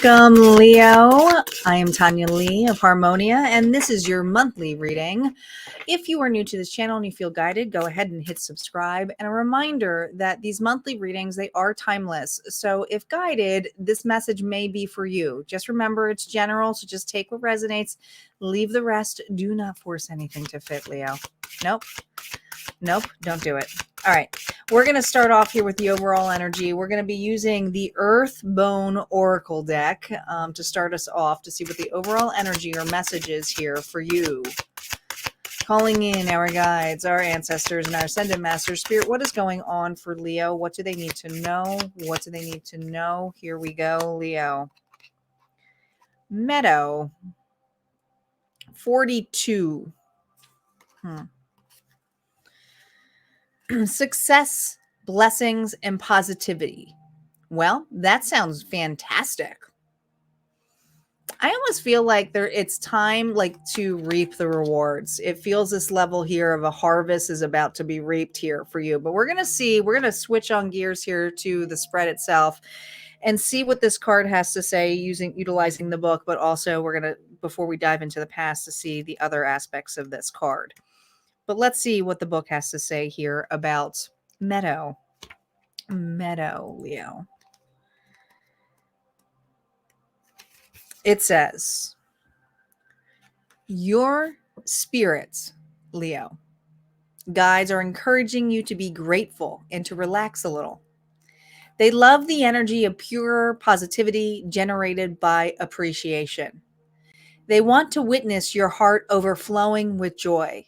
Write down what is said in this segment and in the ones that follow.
Welcome, Leo. I am Tanya Lee of Harmonia, and this is your monthly reading. If you are new to this channel and you feel guided, go ahead and hit subscribe. And a reminder that these monthly readings, they are timeless. So if guided, this message may be for you. Just remember it's general, so just take what resonates, leave the rest. Do not force anything to fit, Leo. Nope, don't do it. All right, we're going to start off here with the overall energy. We're going to be using the Earth Bone Oracle deck to start us off to see what the overall energy or message is here for you. Calling in our guides, our ancestors, and our ascended master spirit. What is going on for Leo? What do they need to know? What do they need to know? Here we go, Leo. Meadow. 42. Success, blessings, and positivity. Well, that sounds fantastic. I almost feel like it's time to reap the rewards. It feels this level here of a harvest is about to be reaped here for you. But we're going to switch on gears here to the spread itself and see what this card has to say utilizing the book. But also we're going to, before we dive into the past, to see the other aspects of this card. But let's see what the book has to say here about Meadow. Meadow, Leo. It says, your spirits, Leo, guides are encouraging you to be grateful and to relax a little. They love the energy of pure positivity generated by appreciation. They want to witness your heart overflowing with joy.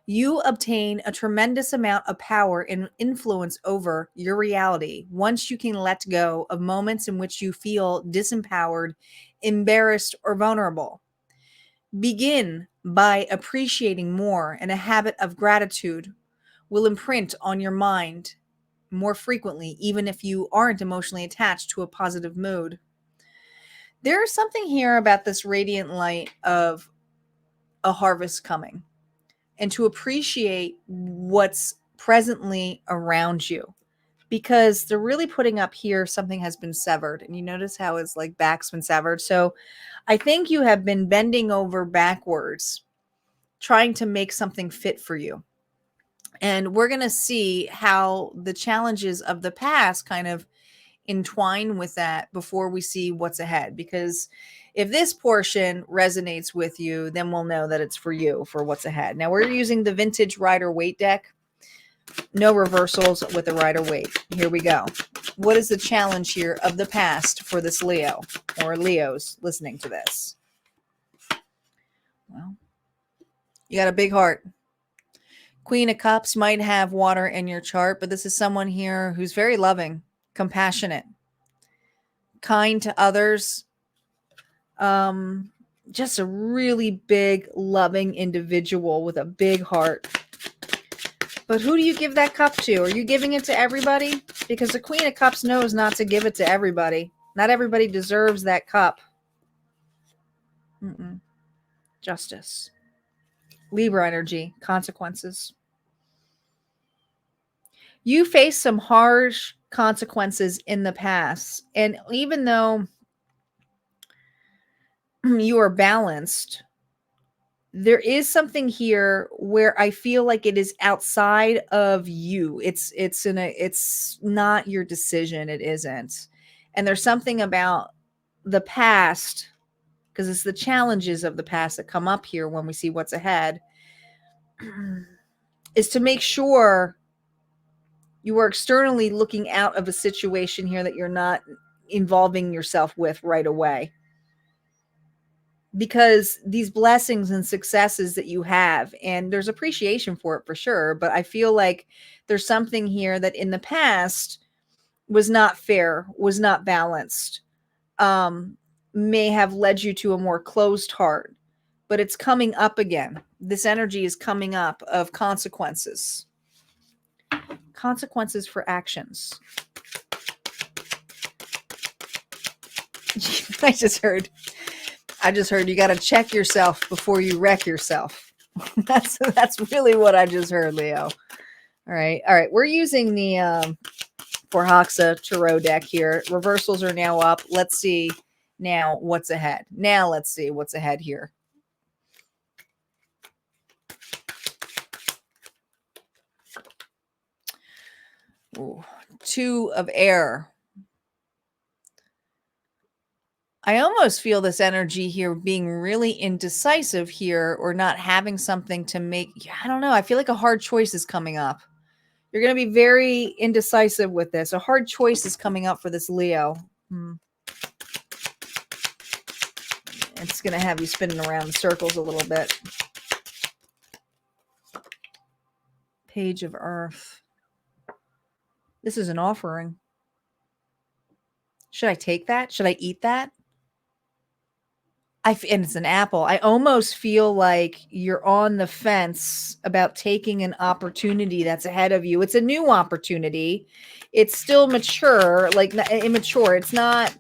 You obtain a tremendous amount of power and influence over your reality once you can let go of moments in which you feel disempowered, embarrassed, or vulnerable. Begin by appreciating more, and a habit of gratitude will imprint on your mind more frequently, even if you aren't emotionally attached to a positive mood. There is something here about this radiant light of a harvest coming, and to appreciate what's presently around you, because they're really putting up here something has been severed. And you notice how it's like back's been severed. So I think you have been bending over backwards trying to make something fit for you. And we're going to see how the challenges of the past kind of entwine with that before we see what's ahead. Because if this portion resonates with you, then we'll know that it's for you for what's ahead. Now we're using the vintage Rider-Waite deck. No reversals with the Rider-Waite. Here we go. What is the challenge here of the past for this Leo or Leos listening to this? Well, you got a big heart. Queen of Cups might have water in your chart, but this is someone here who's very loving, compassionate, kind to others. Just a really big, loving individual with a big heart. But who do you give that cup to? Are you giving it to everybody? Because the Queen of Cups knows not to give it to everybody. Not everybody deserves that cup. Justice. Libra energy, consequences. You face some harsh consequences in the past. And even though you are balanced, there is something here where I feel like it is outside of you. It's not your decision. It isn't. And there's something about the past, because it's the challenges of the past that come up here when we see what's ahead, is to make sure you are externally looking out of a situation here that you're not involving yourself with right away. Because these blessings and successes that you have, and there's appreciation for it for sure, but I feel like there's something here that in the past was not fair, was not balanced, may have led you to a more closed heart, but it's coming up again. This energy is coming up of consequences. Consequences for actions. I just heard you got to check yourself before you wreck yourself. That's really what I just heard, Leo. All right. We're using the Forhaxa Tarot deck here. Reversals are now up. Let's see Now, what's ahead? Now, let's see what's ahead here. Ooh, 2 of air. I almost feel this energy here being really indecisive here, or not having something to make. I don't know. I feel like a hard choice is coming up. You're going to be very indecisive with this. A hard choice is coming up for this Leo. It's going to have you spinning around in circles a little bit. Page of Earth. This is an offering. Should I take that? Should I eat that? And it's an apple. I almost feel like you're on the fence about taking an opportunity that's ahead of you. It's a new opportunity. It's still mature, like immature. It's not,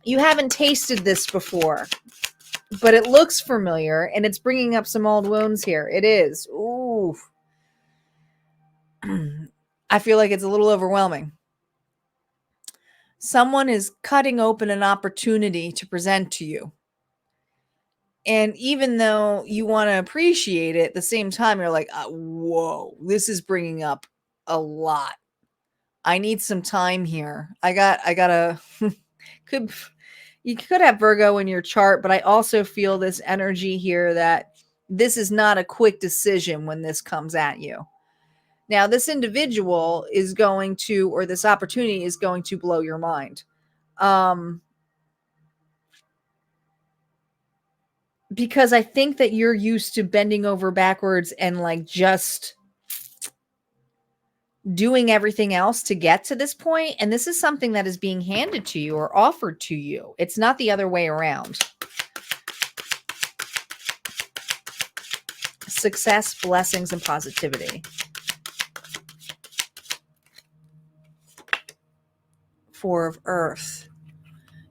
you haven't tasted this before, but it looks familiar, and it's bringing up some old wounds here. It is. Ooh. I feel like it's a little overwhelming. Someone is cutting open an opportunity to present to you. And even though you want to appreciate it, at the same time, you're like, whoa, this is bringing up a lot. I need some time here. I gotta, you could have Virgo in your chart, but I also feel this energy here that this is not a quick decision when this comes at you. Now, this individual is going to, or this opportunity is going to blow your mind. Because I think that you're used to bending over backwards and like just doing everything else to get to this point. And this is something that is being handed to you or offered to you. It's not the other way around. Success, blessings, and positivity. 4 of Earth.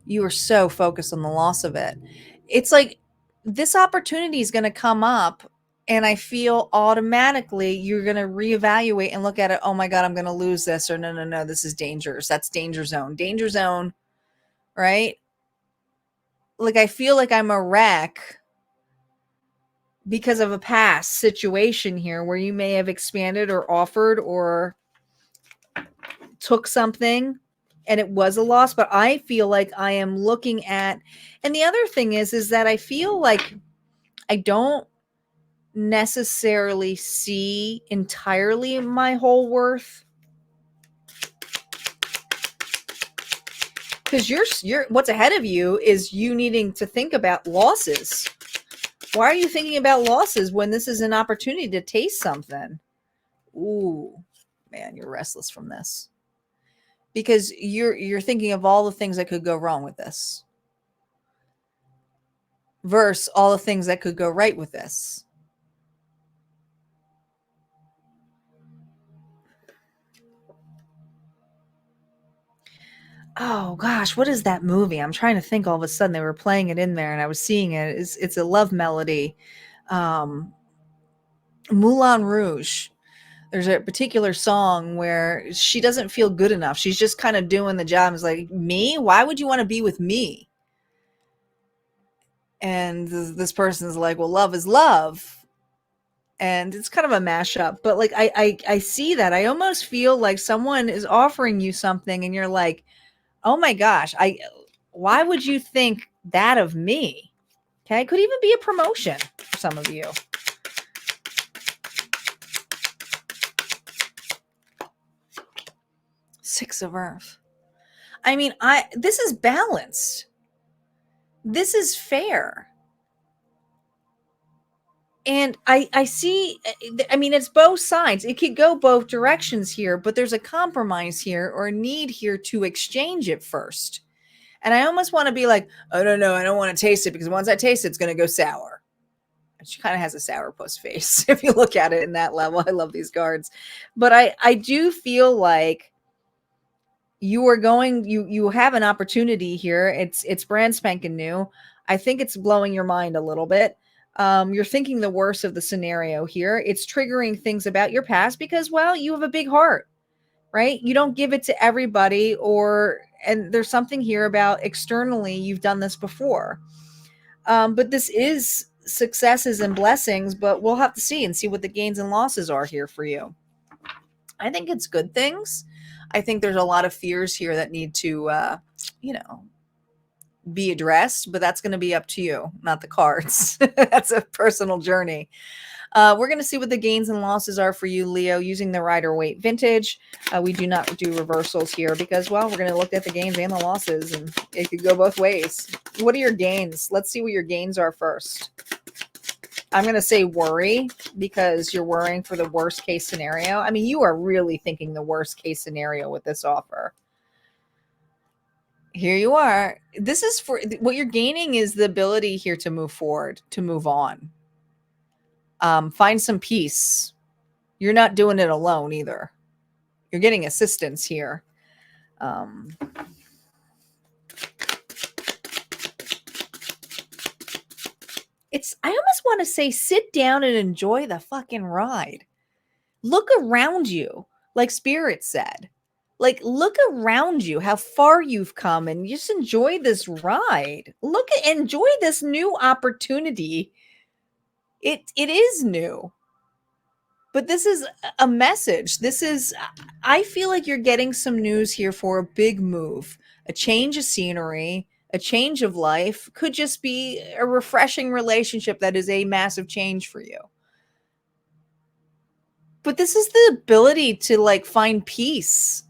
You are so focused on the loss of it. It's like this opportunity is going to come up, and I feel automatically you're going to reevaluate and look at it. Oh my God, I'm going to lose this. Or no, this is dangerous. That's danger zone. Danger zone, right? Like I feel like I'm a wreck because of a past situation here where you may have expanded or offered or took something and it was a loss, but I feel like I am looking at, and the other thing is that I feel like I don't necessarily see entirely my whole worth, because you're what's ahead of you is you needing to think about losses. Why are you thinking about losses when this is an opportunity to taste something? Ooh, man, you're restless from this. Because you're thinking of all the things that could go wrong with this versus all the things that could go right with this. Oh gosh, what is that movie? I'm trying to think. All of a sudden they were playing it in there and I was seeing it. It's a love melody. Moulin Rouge. There's a particular song where she doesn't feel good enough. She's just kind of doing the job. It's like, me? Why would you want to be with me? And this person's like, well, love is love. And it's kind of a mashup. But like, I see that. I almost feel like someone is offering you something and you're like, oh my gosh, why would you think that of me? Okay. It could even be a promotion for some of you. Six of Earth. I mean, this is balanced. This is fair. And I see, I mean, it's both sides. It could go both directions here, but there's a compromise here or a need here to exchange it first. And I almost want to be like, oh, no, I don't want to taste it because once I taste it, it's going to go sour. And she kind of has a sourpuss face if you look at it in that level. I love these cards. But I do feel like you are going, you have an opportunity here. It's brand spanking new. I think it's blowing your mind a little bit. You're thinking the worst of the scenario here. It's triggering things about your past because, well, you have a big heart, right? You don't give it to everybody, or And there's something here about externally, you've done this before. But this is successes and blessings, but we'll have to see what the gains and losses are here for you. I think it's good things. I think there's a lot of fears here that need to, be addressed, but that's going to be up to you, not the cards. That's a personal journey. We're going to see what the gains and losses are for you, Leo, using the Rider-Waite vintage. We do not do reversals here because, well, we're going to look at the gains and the losses, and it could go both ways. What are your gains? Let's see what your gains are first. I'm going to say worry because you're worrying for the worst case scenario. I mean, you are really thinking the worst case scenario with this offer. Here you are. This is for what you're gaining is the ability here to move forward, to move on. Find some peace. You're not doing it alone either. You're getting assistance here. I almost want to say sit down and enjoy the fucking ride. Look around you, like Spirit said. Like, look around you, how far you've come, and just enjoy this ride. Enjoy this new opportunity. It is new. But this is a message. I feel like you're getting some news here for a big move, a change of scenery, a change of life. Could just be a refreshing relationship that is a massive change for you. But this is the ability to like find peace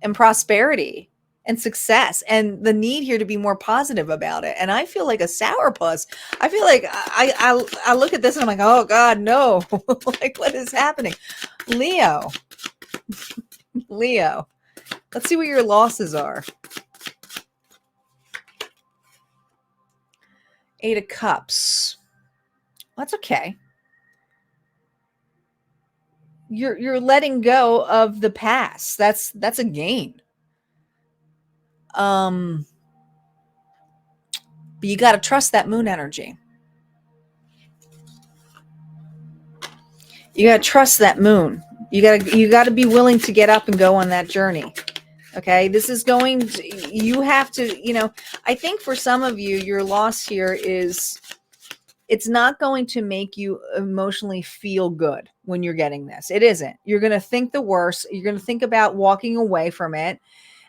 and prosperity and success and the need here to be more positive about it. And I feel like a sourpuss. I feel like I look at this and I'm like, oh God, no. Like, what is happening? Leo. Let's see what your losses are. 8 of Cups. That's okay. You're letting go of the past. That's a gain. But you got to trust that moon energy. You got to trust that moon. You got to be willing to get up and go on that journey. Okay? This is you have to, I think for some of you, your loss here is it's not going to make you emotionally feel good when you're getting this. It isn't. You're going to think the worst. You're going to think about walking away from it.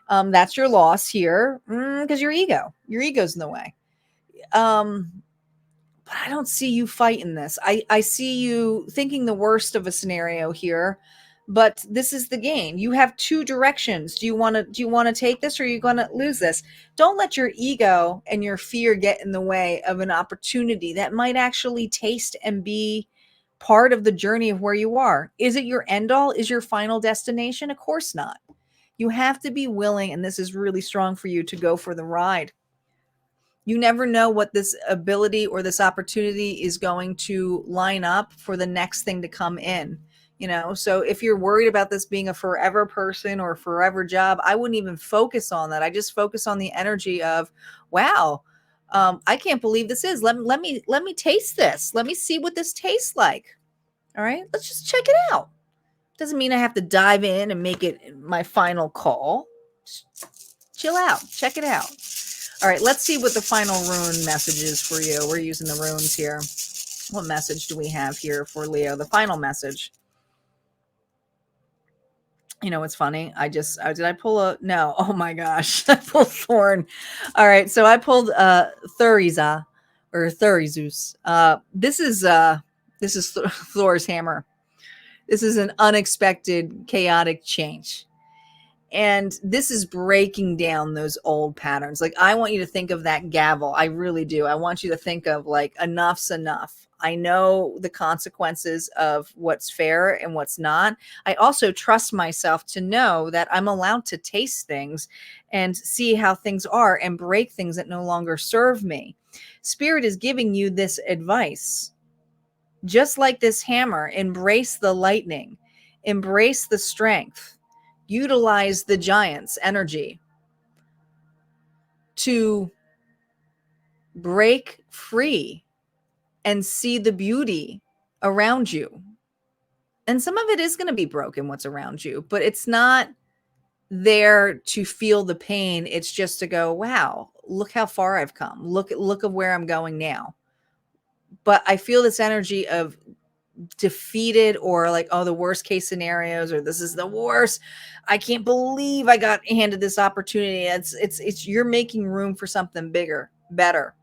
That's your loss here because your ego's in the way. But I don't see you fighting this. I see you thinking the worst of a scenario here, but this is the game. You have 2 directions. Do you want to take this or are you going to lose this? Don't let your ego and your fear get in the way of an opportunity that might actually taste and be part of the journey of where you are. Is it your end all? Is your final destination? Of course not. You have to be willing, and this is really strong for you, to go for the ride. You never know what this ability or this opportunity is going to line up for the next thing to come in. So if you're worried about this being a forever person or a forever job, I wouldn't even focus on that. I just focus on the energy of, wow, I can't believe this is. Let me taste this. Let me see what this tastes like. All right, let's just check it out. Doesn't mean I have to dive in and make it my final call. Just chill out. Check it out. All right, let's see what the final rune message is for you. We're using the runes here. What message do we have here for Leo? The final message. What's funny? Did I pull a, no, oh my gosh, I pulled Thorn. All right, so I pulled Thuriza or Thurizus. This is Thor's hammer. This is an unexpected, chaotic change. And this is breaking down those old patterns. Like, I want you to think of that gavel. I really do. I want you to think of like, enough's enough. I know the consequences of what's fair and what's not. I also trust myself to know that I'm allowed to taste things and see how things are and break things that no longer serve me. Spirit is giving you this advice. Just like this hammer, embrace the lightning, embrace the strength, utilize the giant's energy to break free and see the beauty around you. And some of it is going to be broken, what's around you, but it's not there to feel the pain. It's just to go, wow, look how far I've come. Look of where I'm going now. But I feel this energy of defeated, or like, oh, the worst case scenarios, or this is the worst. I can't believe I got handed this opportunity. It's you're making room for something bigger, better.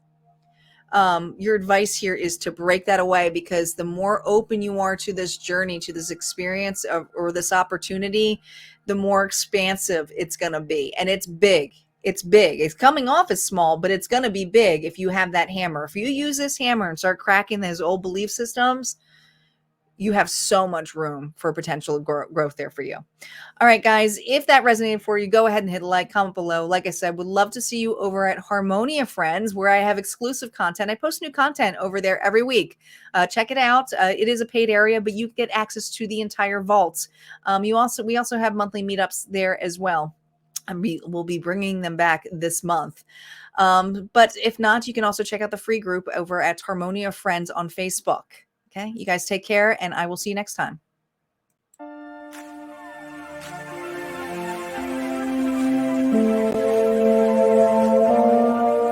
Your advice here is to break that away, because the more open you are to this journey, to this experience of, or this opportunity, the more expansive it's going to be. And it's big. It's big. It's coming off as small, but it's going to be big if you have that hammer. If you use this hammer and start cracking those old belief systems, you have so much room for potential growth there for you. All right, guys, if that resonated for you, go ahead and hit a like, comment below. Like I said, would love to see you over at Harmonia Friends, where I have exclusive content. I post new content over there every week. Check it out. It is a paid area, but you get access to the entire vault. We also have monthly meetups there as well. And we'll be bringing them back this month. But if not, you can also check out the free group over at Harmonia Friends on Facebook. Okay, you guys take care, and I will see you next time.